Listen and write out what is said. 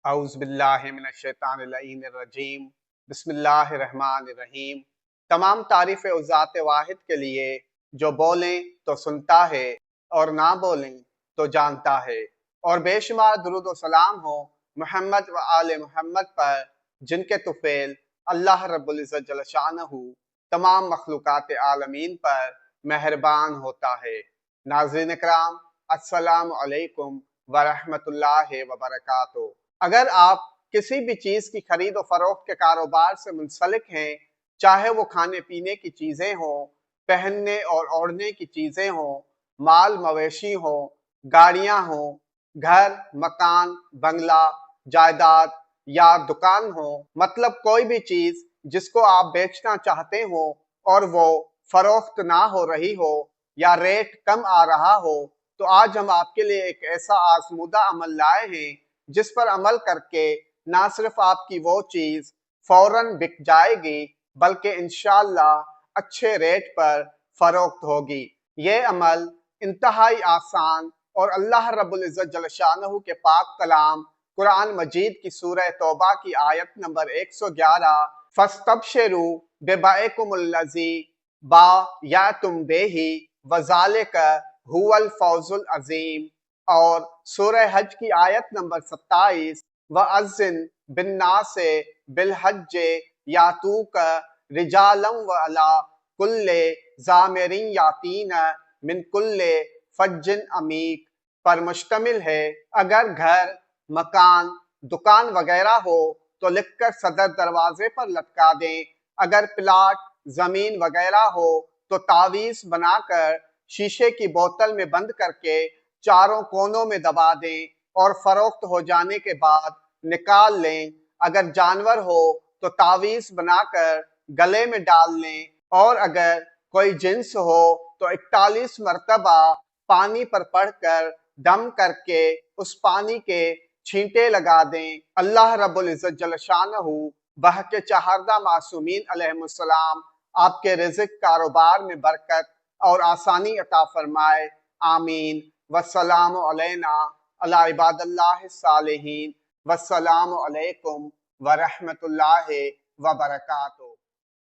اعوذ باللہ من الشیطان اللعین الرجیم بسم اللہ الرحمن الرحیم۔ تمام تعریف اس ذات واحد کے لیے جو بولیں تو سنتا ہے اور نہ بولیں تو جانتا ہے، اور بے شمار درود و سلام ہو محمد و آل محمد پر، جن کے طفیل اللہ رب العزت جل شانہ تمام مخلوقات عالمین پر مہربان ہوتا ہے۔ ناظرین اکرام، السلام علیکم ورحمۃ اللہ وبرکاتہ۔ اگر آپ کسی بھی چیز کی خرید و فروخت کے کاروبار سے منسلک ہیں، چاہے وہ کھانے پینے کی چیزیں ہوں، پہننے اور اوڑھنے کی چیزیں ہوں، مال مویشی ہوں، گاڑیاں ہوں، گھر، مکان، بنگلہ، جائیداد یا دکان ہوں، مطلب کوئی بھی چیز جس کو آپ بیچنا چاہتے ہو اور وہ فروخت نہ ہو رہی ہو یا ریٹ کم آ رہا ہو، تو آج ہم آپ کے لیے ایک ایسا آزمودہ عمل لائے ہیں جس پر عمل کر کے نہ صرف آپ کی وہ چیز فوراً بک جائے گی بلکہ انشاءاللہ اچھے ریٹ پر فروخت ہوگی۔ یہ عمل انتہائی آسان اور اللہ رب العزت جل شانہ کے پاک کلام قرآن مجید کی سورہ توبہ کی آیت نمبر 111 فَاسْتَبْشِرُوا بِبَيْعِكُمُ الَّذِي بَایَعْتُم بِهِ وَذَلِکَ هُوَ الْفَوْزُ الْعَظِیمُ، اور سورہ حج کی آیت نمبر 27 وَأَذِّن بِالنَّاسِ بِالْحَجِّ یَأْتُوکَ رِجَالًا وَعَلَىٰ کُلِّ ضَامِرٍ یَأْتِینَ مِن کُلِّ فَجٍّ عَمِیقٍ پر مشتمل ہے۔ اگر گھر، مکان، دکان وغیرہ ہو تو لکھ کر صدر دروازے پر لٹکا دیں۔ اگر پلاٹ، زمین وغیرہ ہو تو تعویذ بنا کر شیشے کی بوتل میں بند کر کے چاروں کونوں میں دبا دیں اور فروخت ہو جانے کے بعد نکال لیں۔ اگر جانور ہو تو تعویذ بنا کر گلے میں ڈال لیں، اور اگر کوئی جنس ہو تو 41 مرتبہ پانی پر پڑھ کر دم کر کے اس پانی کے چھینٹے لگا دیں۔ اللہ رب العزت جل شانہ بحق چہاردہ معصومین علیہم السلام آپ کے رزق، کاروبار میں برکت اور آسانی عطا فرمائے، آمین۔ والسلام علینا علی عباد اللہ الصالحین، والسلام علیکم ورحمۃ اللہ وبرکاتہ۔